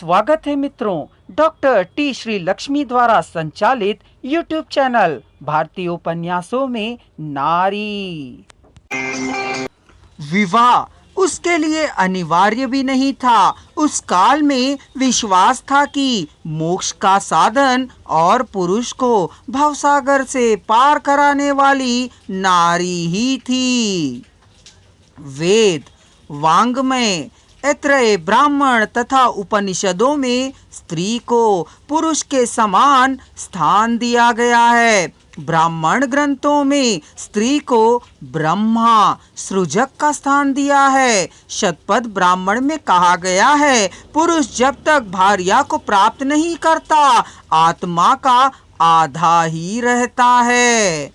स्वागत है मित्रों डॉक्टर टी श्री लक्ष्मी द्वारा संचालित यूट्यूब चैनल भारतीय उपन्यासों में नारी। विवाह उसके लिए अनिवार्य भी नहीं था। उस काल में विश्वास था कि मोक्ष का साधन और पुरुष को भवसागर से पार कराने वाली नारी ही थी। वेद, वांग्मय, ऐत्रेय ब्राह्मण तथा उपनिषदों में स्त्री को पुरुष के समान स्थान दिया गया है। ब्राह्मण ग्रंथों में स्त्री को ब्रह्मा सृजक का स्थान दिया है। शतपथ ब्राह्मण में कहा गया है, पुरुष जब तक भार्या को प्राप्त नहीं करता आत्मा का आधा ही रहता है।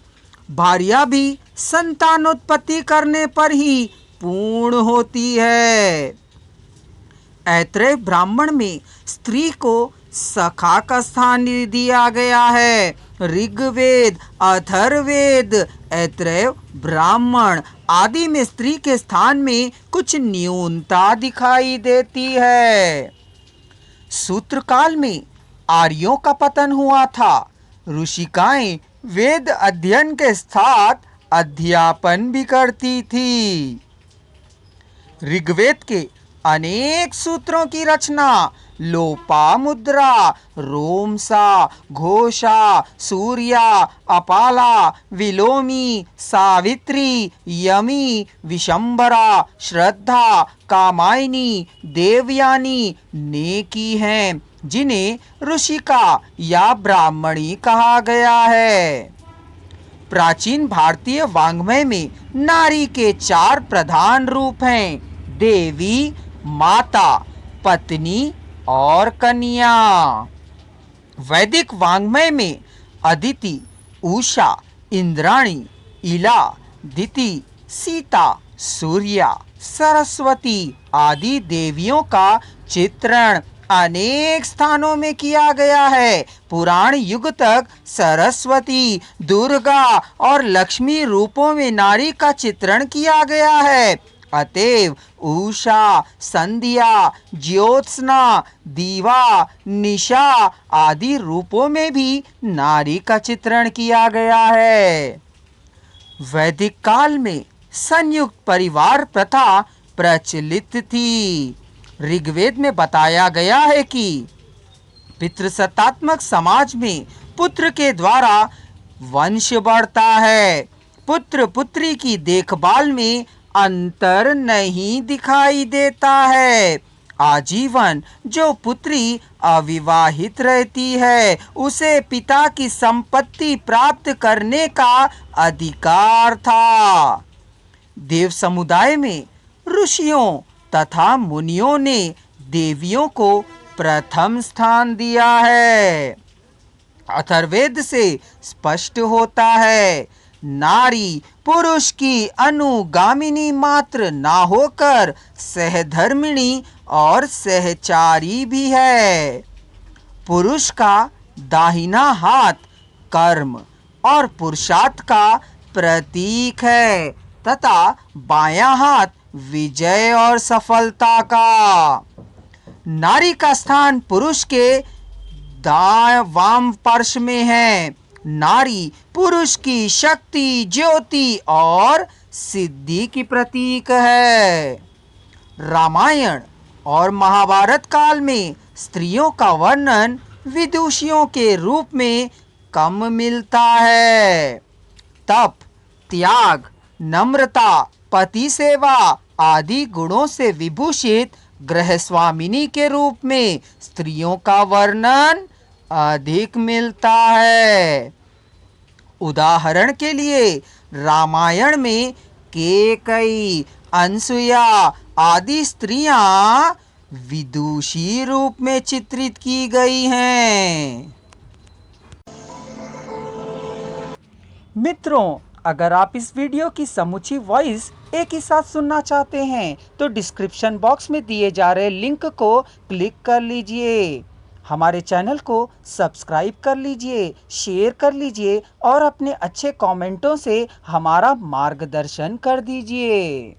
भार्या भी संतानोत्पत्ति करने पर ही पूर्ण होती है। ऐत्रेय ब्राह्मण में स्त्री को सखा का स्थान दिया गया है। ऋग्वेद, अथर्ववेद, ऐत्रेय ब्राह्मण आदि में स्त्री के स्थान में कुछ न्यूनता दिखाई देती है। सूत्रकाल में आर्यों का पतन हुआ था। ऋषिकाएं वेद अध्ययन के साथ अध्यापन भी करती थी। ऋग्वेद के अनेक सूत्रों की रचना लोपामुद्रा, रोमसा, घोषा, सूर्या, अपाला, विलोमी, सावित्री, यमी, विशंबरा, श्रद्धा, कामायनी, देवयानी ने की हैं, जिन्हें ऋषिका या ब्राह्मणी कहा गया है। प्राचीन भारतीय वाङ्मय में नारी के 4 प्रधान रूप हैं: देवी, माता, पत्नी और कन्या। वैदिक वाङ्मय में अदिति, उषा, इंद्राणी, इला, दिति, सीता, सूर्या, सरस्वती आदि देवियों का चित्रण अनेक स्थानों में किया गया है। पुराण युग तक सरस्वती, दुर्गा और लक्ष्मी रूपों में नारी का चित्रण किया गया है। अतएव उषा, संध्या, ज्योत्सना, दीवा, निशा आदि रूपों में भी नारी का चित्रण किया गया है। वैदिक काल में संयुक्त परिवार प्रथा प्रचलित थी। ऋग्वेद में बताया गया है कि पितृसत्तात्मक समाज में पुत्र के द्वारा वंश बढ़ता है। पुत्र पुत्री की देखभाल में अंतर नहीं दिखाई देता है। आजीवन जो पुत्री अविवाहित रहती है उसे पिता की संपत्ति प्राप्त करने का अधिकार था। देव समुदाय में ऋषियों तथा मुनियों ने देवियों को प्रथम स्थान दिया है। अथर्ववेद से स्पष्ट होता है, नारी पुरुष की अनुगामिनी मात्र ना होकर सहधर्मिणी और सहचारी भी है। पुरुष का दाहिना हाथ कर्म और पुरुषार्थ का प्रतीक है तथा बायां हाथ विजय और सफलता का। नारी का स्थान पुरुष के दाएं वाम पार्श्व में है। नारी पुरुष की शक्ति, ज्योति और सिद्धि की प्रतीक है। रामायण और महाभारत काल में स्त्रियों का वर्णन विदुषियों के रूप में कम मिलता है। तप, त्याग, नम्रता, पति सेवा आदि गुणों से विभूषित गृहस्वामिनी के रूप में स्त्रियों का वर्णन अधिक मिलता है। उदाहरण के लिए रामायण में केकई, अनसुया आदि स्त्रियां विदुषी रूप में चित्रित की गई हैं। मित्रों, अगर आप इस वीडियो की समूची वॉइस एक ही साथ सुनना चाहते हैं तो डिस्क्रिप्शन बॉक्स में दिए जा रहे लिंक को क्लिक कर लीजिए। हमारे चैनल को सब्सक्राइब कर लीजिए, शेयर कर लीजिए और अपने अच्छे कमेंटों से हमारा मार्गदर्शन कर दीजिए।